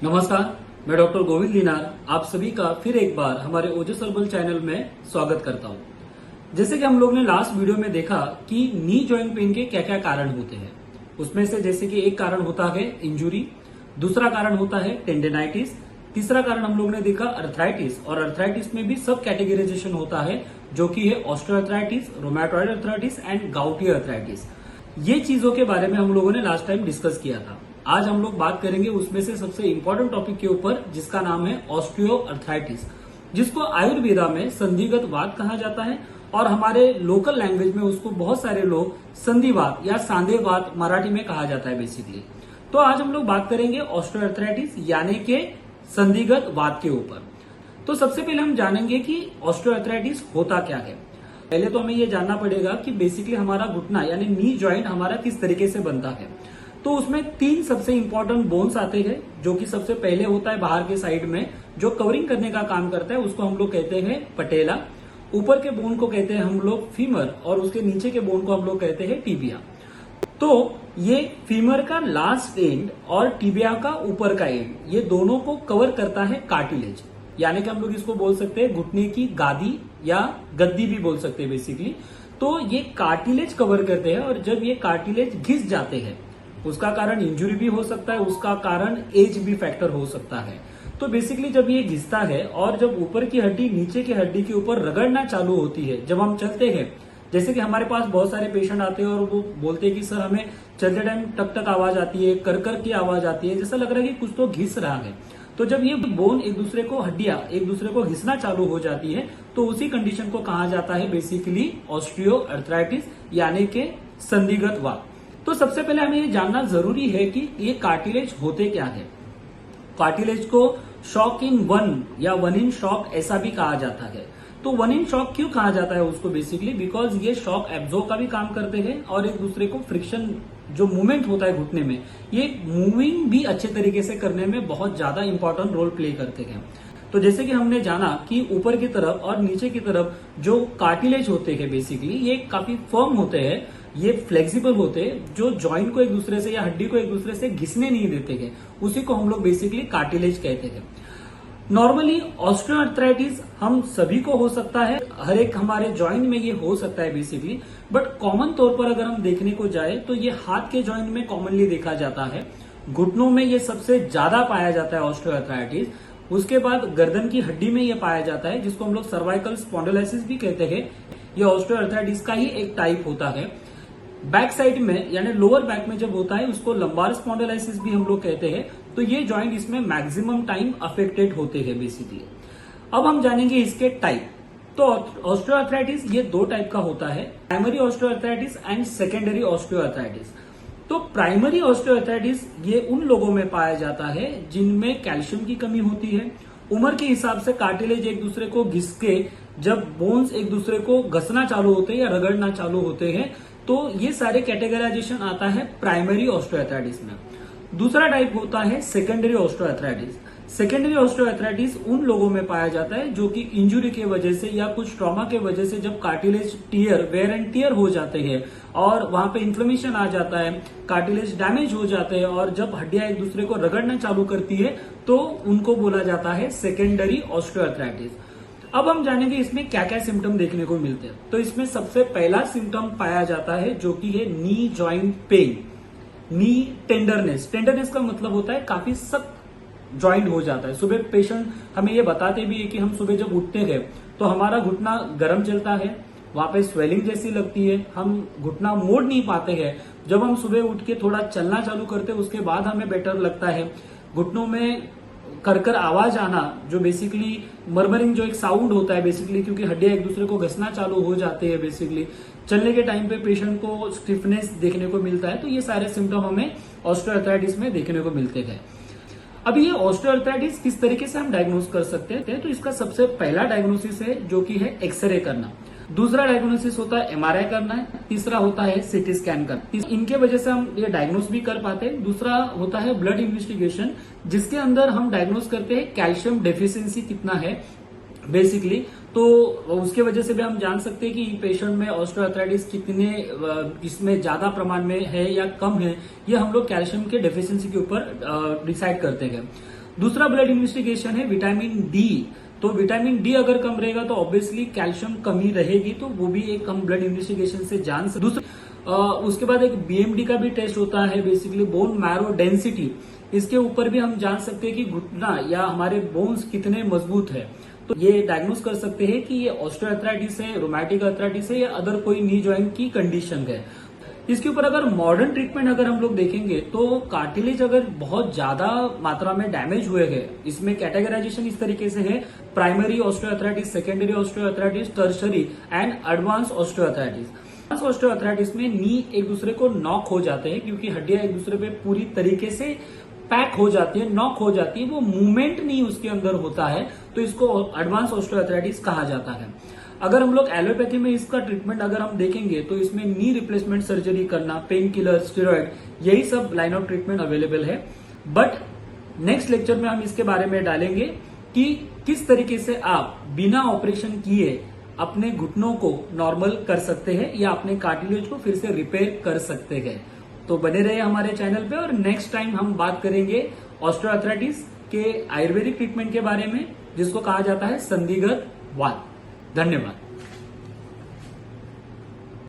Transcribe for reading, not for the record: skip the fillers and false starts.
नमस्कार, मैं doctor Govind laminar आप सभी का फिर एक बार हमारे ओजस हर्बल चैनल में स्वागत करता हूं। जैसे कि हम लोग ने लास्ट वीडियो में देखा कि नी जॉइंट पेन के क्या क्या कारण होते हैं। उसमें से जैसे कि एक कारण होता है इंजुरी, दूसरा कारण होता है टेंडेनाइटिस, तीसरा कारण हम लोग ने देखा अर्थराइटिस, और अर्थराइटिस में भी सब कैटेगराइजेशन होता है जो कि है osteoarthritis, rheumatoid arthritis and gouty arthritis. ये चीजों के बारे में हम लोगों ने लास्ट टाइम डिस्कस किया था। आज हम लोग बात करेंगे उसमें से सबसे इंपॉर्टेंट टॉपिक के ऊपर, जिसका नाम है ऑस्टियोआर्थराइटिस, जिसको आयुर्वेदा में संधिगत वात कहा जाता है और हमारे लोकल लैंग्वेज में उसको बहुत सारे लोग संधिवात या सांधेवात मराठी में कहा जाता है बेसिकली। तो आज हम लोग बात करेंगे ऑस्टियोआर्थराइटिस यानी कि संधिगत वात के ऊपर। तो सबसे पहले हम जानेंगे कि ऑस्टियोआर्थराइटिस होता क्या है। पहले तो हमें यह जानना पड़ेगा कि बेसिकली हमारा घुटना यानी नी जॉइंट हमारा किस तरीके से बनता है। तो उसमें तीन सबसे इंपॉर्टेंट बोन्स आते हैं, जो कि सबसे पहले होता है बाहर के साइड में जो कवरिंग करने का काम करता है, उसको हम लोग कहते हैं पटेला। ऊपर के बोन को कहते हैं हम लोग फीमर और उसके नीचे के बोन को हम लोग कहते हैं टिबिया। तो ये फीमर का लास्ट एंड और टिबिया का ऊपर का एंड, ये दोनों को कवर करता है कार्टिलेज, यानी कि हम लोग इसको बोल सकते हैं घुटने की गादी या गद्दी भी बोल सकते हैं बेसिकली। तो ये कार्टिलेज कवर करते हैं और जब ये कार्टिलेज घिस जाते हैं, उसका कारण इंजुरी भी हो सकता है, उसका कारण एज भी फैक्टर हो सकता है। तो बेसिकली जब ये घिसता है और जब ऊपर की हड्डी नीचे की हड्डी के ऊपर रगड़ना चालू होती है, जब हम चलते हैं, जैसे कि हमारे पास बहुत सारे पेशेंट आते हैं और वो बोलते हैं कि सर हमें चलते टाइम टक टक आवाज आती है, कर की आवाज आती है, जैसा लग रहा है कि कुछ तो घिस रहा है। तो जब ये बोन एक दूसरे को, हड्डियां एक दूसरे को घिसना चालू हो जाती है, तो उसी कंडीशन को कहा जाता है बेसिकली ऑस्टियोआर्थराइटिस यानी कि संधिगत वात। तो सबसे पहले हमें ये जानना जरूरी है कि ये कार्टिलेज होते क्या है। कार्टिलेज को शॉक इन वन या वन इन शॉक ऐसा भी कहा जाता है। तो वन इन शॉक क्यों कहा जाता है उसको, बेसिकली बिकॉज ये शॉक एब्जॉर्ब का भी काम करते हैं और एक दूसरे को फ्रिक्शन जो मूवमेंट होता है घुटने में, ये मूविंग भी अच्छे तरीके से करने में बहुत ज्यादा इंपॉर्टेंट रोल प्ले करते हैं। तो जैसे कि हमने जाना कि ऊपर की तरफ और नीचे की तरफ जो कार्टिलेज होते हैं बेसिकली ये काफी फर्म होते हैं, ये फ्लेक्सिबल होते हैं, जो जॉइंट को एक दूसरे से या हड्डी को एक दूसरे से घिसने नहीं देते हैं, उसी को हम लोग बेसिकली कार्टिलेज कहते हैं। नॉर्मली ऑस्टियोआर्थराइटिस हम सभी को हो सकता है, हर एक हमारे जॉइंट में ये हो सकता है बेसिकली, बट कॉमन तौर पर अगर हम देखने को जाए तो ये हाथ के जॉइंट में कॉमनली देखा जाता है, घुटनों में ये सबसे ज्यादा पाया जाता है ऑस्टियोआर्थराइटिस, उसके बाद गर्दन की हड्डी में ये पाया जाता है जिसको हम लोग सर्वाइकल स्पॉन्डिलोसिस भी कहते हैं। ये ऑस्टियोआर्थराइटिस का ही एक टाइप होता है। बैक साइड में यानी लोअर बैक में जब होता है उसको लंबार स्पॉन्डिलोसिस भी हम लोग कहते हैं। तो ये जॉइंट इसमें मैक्सिमम टाइम अफेक्टेड होते हैं बेसिकली। अब हम जानेंगे इसके टाइप। तो ऑस्टियोआर्थराइटिस ये दो टाइप का होता है, primary osteoarthritis and secondary osteoarthritis. तो प्राइमरी ऑस्टियोआर्थराइटिस ये उन लोगों में पाया जाता है जिनमें कैल्शियम की कमी होती है, उम्र के हिसाब से कार्टिलेज एक दूसरे को घिस के जब बोन्स एक दूसरे को घसना चालू होते हैं या रगड़ना चालू होते हैं, तो ये सारे कैटेगराइजेशन आता है प्राइमरी ऑस्टियोआर्थराइटिस में। दूसरा टाइप होता है सेकेंडरी ऑस्टियोआर्थराइटिस। सेकेंडरी ऑस्टियोआर्थराइटिस उन लोगों में पाया जाता है जो कि इंजुरी के वजह से या कुछ ट्रॉमा के वजह से जब cartilage tear, wear and tear हो जाते हैं और वहां पे इन्फ्लेमेशन आ जाता है, कार्टिलेज डैमेज हो जाते हैं और जब हड्डियां एक दूसरे को रगड़ना चालू करती है तो उनको बोला जाता है सेकेंडरी ऑस्टियोआर्थराइटिस। अब हम जानेंगे इसमें क्या क्या सिम्टम देखने को मिलते हैं। तो इसमें सबसे पहला सिम्टम पाया जाता है जो कि है नी जॉइंट पेन, नी टेंडरनेस। टेंडरनेस का मतलब होता है काफी सख्त जॉइंट हो जाता है। सुबह पेशेंट हमें ये बताते भी है कि हम सुबह जब उठते हैं तो हमारा घुटना गर्म चलता है, वहां पे स्वेलिंग जैसी लगती है, हम घुटना मोड़ नहीं पाते हैं। जब हम सुबह उठ के थोड़ा चलना चालू करते हैं उसके बाद हमें बेटर लगता है। घुटनों में कर आवाज आना, जो बेसिकली मरमरिंग जो एक साउंड होता है बेसिकली, क्योंकि हड्डियां एक दूसरे को घसना चालू हो जाते हैं बेसिकली। चलने के टाइम पे पेशेंट को स्टिफनेस देखने को मिलता है। तो ये सारे सिम्टम हमें ऑस्टियोआर्थराइटिस में देखने को मिलते हैं। अब ये ऑस्टियोआर्थराइटिस किस तरीके से हम डायग्नोस कर सकते हैं, तो इसका सबसे पहला डायग्नोसिस है जो कि है एक्सरे करना। दूसरा डायग्नोसिस होता है एमआरआई करना है, तीसरा होता है सीटी स्कैन करना। इनके वजह से हम ये डायग्नोस भी कर पाते हैं। दूसरा होता है ब्लड इन्वेस्टिगेशन, जिसके अंदर हम डायग्नोस करते हैं कैल्शियम डेफिशिएंसी कितना है बेसिकली। तो उसके वजह से भी हम जान सकते हैं कि पेशेंट में ऑस्टियोआर्थराइटिस कितने इसमें ज्यादा प्रमाण में है या कम है, ये हम लोग कैल्शियम के डेफिशिएंसी के ऊपर डिसाइड करते हैं। दूसरा ब्लड इन्वेस्टिगेशन है विटामिन डी। तो विटामिन डी अगर कम रहेगा तो ऑब्वियसली कैल्शियम कमी रहेगी, तो वो भी एक हम ब्लड इन्वेस्टिगेशन से जान सकते। दूसरा उसके बाद एक बीएमडी का भी टेस्ट होता है, बेसिकली बोन मैरो डेंसिटी। इसके ऊपर भी हम जान सकते हैं कि घुटना या हमारे बोन्स कितने मजबूत है। तो ये डायग्नोस कर सकते हैं कि ये ऑस्टियोआर्थराइटिस है, रोमैटिक अर्थराइटिस है या अदर कोई नी जॉइंट की कंडीशन है। इसके ऊपर अगर मॉडर्न ट्रीटमेंट अगर हम लोग देखेंगे तो कार्टिलेज अगर बहुत ज्यादा मात्रा में डैमेज हुए हैं, इसमें कैटेगराइजेशन इस तरीके से है: primary osteoarthritis, secondary osteoarthritis, tertiary and advance osteoarthritis. Advance osteoarthritis में नी एक दूसरे को नॉक हो जाते हैं, क्योंकि हड्डियां एक दूसरे पे पूरी तरीके से पैक हो जाती है, नॉक हो जाती है, वो मूवमेंट नहीं उसके अंदर होता है, तो इसको एडवांस ऑस्टियोआर्थराइटिस कहा जाता है। अगर हम लोग एलोपैथी में इसका ट्रीटमेंट अगर हम देखेंगे तो इसमें नी रिप्लेसमेंट सर्जरी करना, पेन किलर, स्टेरॉइड, यही सब लाइन ऑफ ट्रीटमेंट अवेलेबल है। बट नेक्स्ट लेक्चर में हम इसके बारे में डालेंगे कि किस तरीके से आप बिना ऑपरेशन किए अपने घुटनों को नॉर्मल कर सकते हैं या अपने कार्टिलेज को फिर से रिपेयर कर सकते हैं। तो बने रहे हमारे चैनल पे, और नेक्स्ट टाइम हम बात करेंगे ऑस्टियोआर्थराइटिस के आयुर्वेदिक ट्रीटमेंट के बारे में, जिसको कहा जाता है संधिगत वात। धन्यवाद।